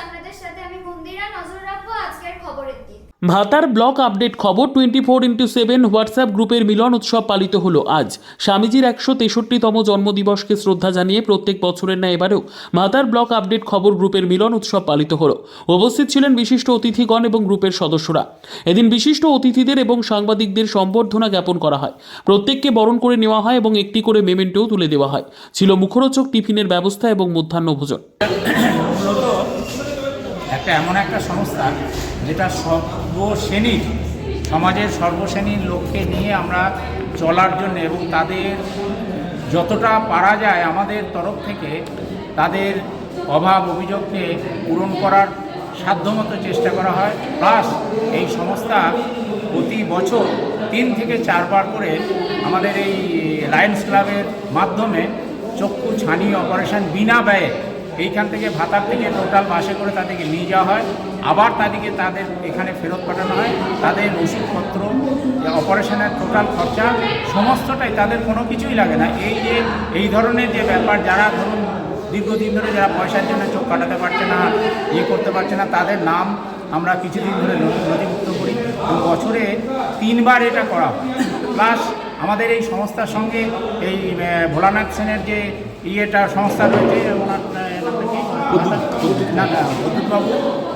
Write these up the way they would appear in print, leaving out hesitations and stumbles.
আপনাদের সাথে আমি মন্দিরা নজর রাখবো আজকের খবরের দিক। ভাতার ব্লক আপডেট খবর 24x7 হোয়াটসঅ্যাপ গ্রুপের মিলন উৎসব পালিত হলো আজ। স্বামীজির 163তম জন্মদিবসকে শ্রদ্ধা জানিয়ে প্রত্যেক বছরের ন্যায় এবারেও ভাতার ব্লক আপডেট খবর গ্রুপের মিলন উৎসব পালিত হলো। উপস্থিত ছিলেন বিশিষ্ট অতিথিগণ এবং গ্রুপের সদস্যরা। এদিন বিশিষ্ট অতিথিদের এবং সাংবাদিকদের সম্বর্ধনা জ্ঞাপন করা হয়। প্রত্যেককে বরণ করে নেওয়া হয় এবং একটি করে মেমেন্টোও তুলে দেওয়া হয়। ছিল মুখরোচক টিফিনের ব্যবস্থা এবং মধ্যাহ্ন ভোজন। মূলত একটা এমন একটা সংস্থা যেটা সর্বশ্রেণীর সমাজের সর্বশ্রেণীর লোককে নিয়ে আমরা চলার জন্য এবং তাদের যতটা পারা যায় আমাদের তরফ থেকে তাদের অভাব অভিযোগকে পূরণ করার সাধ্যমতো চেষ্টা করা হয়। প্লাস এই সংস্থা প্রতি বছর 3 থেকে 4 বার করে আমাদের এই লায়ন্স ক্লাবের মাধ্যমে চক্ষু ছানি অপারেশন বিনা ব্যয়ে এইখান থেকে ভাতার থেকে টোটাল বাসে করে তাদেরকে নিয়ে যাওয়া হয়, আবার তাদের এখানে ফেরত পাঠানো হয়। তাদের ওষুধপত্র, অপারেশনের টোটাল খরচা সমস্তটাই, তাদের কোনো কিছুই লাগে না। এই ধরনের যে ব্যাপার, যারা ধরুন দীর্ঘদিন ধরে যারা পয়সার জন্য চোখ কাটাতে পারছে না, করতে পারছে না, তাদের নাম আমরা কিছুদিন ধরে নথিভুক্ত করি। বছরে 3 বার এটা করা হয়। প্লাস আমাদের এই সংস্থার সঙ্গে এই ভোলানাথ সেনের যে সংস্থা রয়েছে, বিদ্যুৎবাবু,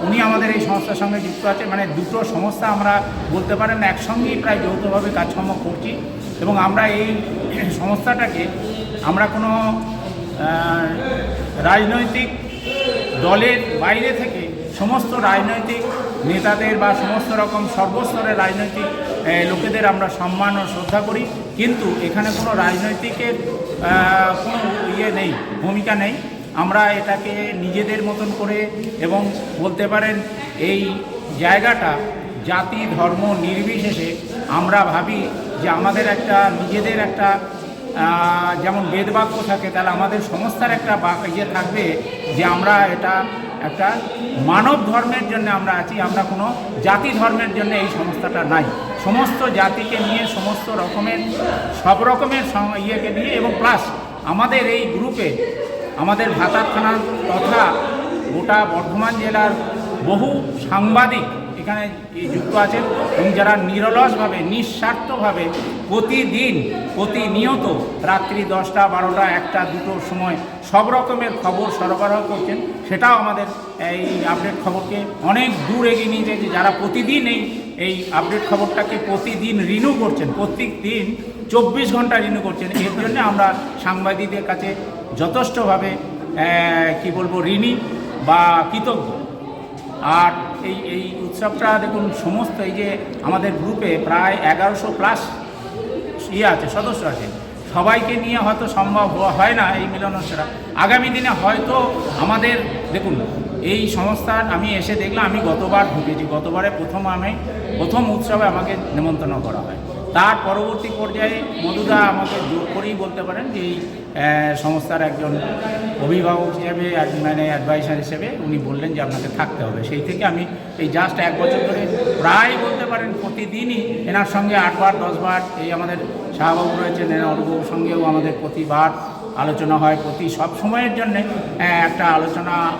উনি আমাদের এই সংস্থার সঙ্গে যুক্ত আছে। মানে দুটো সংস্থা আমরা বলতে পারেন একসঙ্গেই প্রায় যৌথভাবে কাজকর্ম করছি। এবং আমরা এই সংস্থাটাকে আমরা কোনো রাজনৈতিক দলের বাইরে থেকে সমস্ত রাজনৈতিক নেতাদের বা সমস্ত রকম সর্বস্তরের রাজনৈতিক লোকেদের আমরা সম্মান ও শ্রদ্ধা করি, কিন্তু এখানে কোনো রাজনৈতিকের কোনো নেই, ভূমিকা নেই। আমরা এটাকে নিজেদের মতন করে, এবং বলতে পারেন এই জায়গাটা জাতি ধর্ম নির্বিশেষে আমরা ভাবি যে আমাদের একটা নিজেদের একটা যেমন বেদবাক্য থাকে, তাহলে আমাদের সংস্থার একটা থাকবে যে আমরা এটা একটা মানব ধর্মের জন্য আমরা আছি, আমরা কোনো জাতি ধর্মের জন্য এই সংস্থাটা নাই। সমস্ত জাতিকে নিয়ে, সমস্ত রকমের সব রকমের ইয়েকে নিয়ে, এবং প্লাস আমাদের এই গ্রুপে আমাদের ভাতার থানা তথা গোটা বর্ধমান জেলার বহু সাংবাদিক এখানে যুক্ত আছেন, এবং যারা নিরলসভাবে নিঃস্বার্থভাবে প্রতিনিয়ত রাত্রি 10টা 12টা 1টা 2টোর সময় সব রকমের খবর সরবরাহ করছেন। সেটাও আমাদের এই আপডেট খবরকে অনেক দূর এগিয়ে নিয়ে যাচ্ছে। যারা প্রতিদিন এই আপডেট খবরটাকে প্রতিদিন রিনিউ করছেন, প্রত্যেক দিন 24 ঘন্টা রিনিউ করছেন, এর জন্য আমরা সাংবাদিকদের কাছে যথেষ্টভাবে ঋণী বা কৃতজ্ঞ। আর এই উৎসবটা দেখুন, সমস্ত এই যে আমাদের গ্রুপে প্রায় 1100+ আছে, সদস্য আছে, সবাইকে নিয়ে হয়তো সম্ভব হয় না এই মিলনটা। আগামী দিনে হয়তো আমাদের দেখুন এই সংস্থার আমি এসে দেখলাম, আমি গতবার ঢুকেছি, গতবারে প্রথম উৎসবে আমাকে নিমন্ত্রণ করা হয়। তার পরবর্তী পর্যায়ে মধুদা আমাকে জোর করেই বলতে পারেন যে এই সংস্থার একজন অভিভাবক হিসেবে, মানে অ্যাডভাইসার হিসেবে উনি বললেন যে আপনাকে থাকতে হবে। সেই থেকে আমি এই জাস্ট 1 বছর ধরে প্রায় বলতে পারেন প্রতিদিনই এনার সঙ্গে 8 বার 10 বার, এই আমাদের শাহবাবু রয়েছেন, অনুবাবুর সঙ্গেও আমাদের প্রতিবার আলোচনা হয়, সব সময়ের জন্যে একটা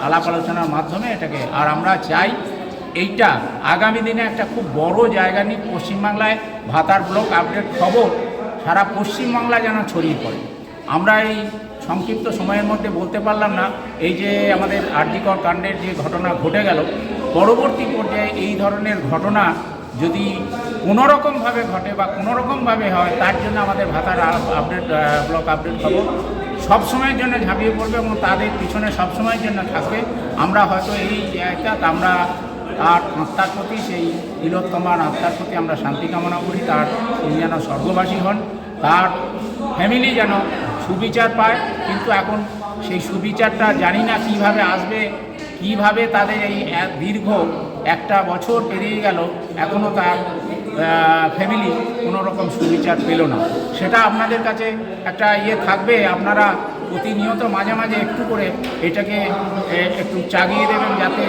আলাপ আলোচনার মাধ্যমে এটাকে। আর আমরা চাই এইটা আগামী দিনে একটা খুব বড় জায়গা নিয়ে পশ্চিমবাংলায় ভাতার ব্লক আপডেট খবর সারা পশ্চিমবাংলা যেন ছড়িয়ে পড়ে। আমরা এই সংক্ষিপ্ত সময়ের মধ্যে বলতে পারলাম না, এই যে আমাদের আরজিকর কাণ্ডের যে ঘটনা ঘটে গেল, পরবর্তী পর্যায়ে এই ধরনের ঘটনা যদি কোনোরকমভাবে ঘটে বা কোনোরকমভাবে হয়, তার জন্য আমাদের ভাতার ব্লক আপডেট খবর সবসময়ের জন্য ঝাঁপিয়ে পড়বে এবং তাদের পিছনে সবসময়ের জন্য থাকবে। আমরা হয়তো এই জায়গাটা আমরা তার আত্মার প্রতি, সেই তিলোত্তমার আত্মার প্রতি আমরা শান্তি কামনা করি, তিনি যেন স্বর্গবাসী হন, তার ফ্যামিলি যেন সুবিচার পায়। কিন্তু এখন সেই সুবিচারটা জানি না কিভাবে আসবে, কিভাবে তাদের এই দীর্ঘ 1টা বছর পেরিয়ে গেল, এখনও তার ফ্যামিলি কোনো রকম সুবিচার পেল না। সেটা আপনাদের কাছে একটা থাকবে, আপনারা প্রতিনিয়ত মাঝে মাঝে একটু করে এটাকে একটু চাগিয়ে দেবেন, যাতে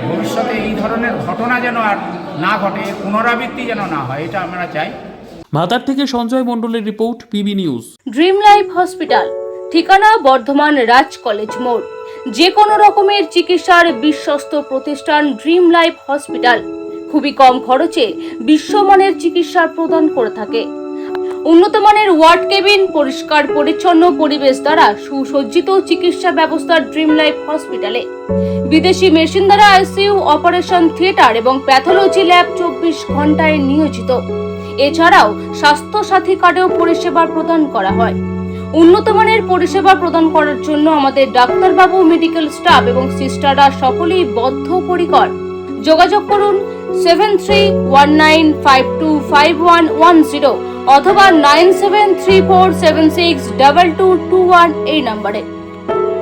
ভবিষ্যতে এই ধরনের ঘটনা যেন আর না ঘটে, পুনরাবৃত্তি যেন না হয়, এটা আমরা চাই। ভাতার থেকে সঞ্জয় মণ্ডলের report, PB news. Dream life hospital, ঠিকানা বর্ধমান রাজ কলেজ মোড়, যে কোনো রকমের চিকিৎসার বিশ্বস্ত প্রতিষ্ঠান ড্রিম লাইফ হসপিটাল খুবই কম খরচে বিশ্বমানের চিকিৎসা প্রদান করে থাকে। উন্নত মানের ওয়ার্ড কেবিন, পরিষ্কার পরিচ্ছন্ন পরিবেশ দ্বারা সুসজ্জিত চিকিৎসা ব্যবস্থা ড্রিম লাইফ হসপিটালে। বিদেশি মেশিন দ্বারা আইসিইউ, অপারেশন থিয়েটার এবং প্যাথোলজি ল্যাব 24 ঘন্টায় নিয়োজিত। এছাড়াও স্বাস্থ্য সাথী কার্ডেও পরিষেবা প্রদান করা হয়। উন্নত মানের পরিষেবা প্রদান করার জন্য আমাদের ডাক্তারবাবু, মেডিকেল স্টাফ এবং সিস্টাররা সকলেই বদ্ধপরিকর। যোগাযোগ করুন 7319525110 অথবা 9734762221 এই নম্বরে।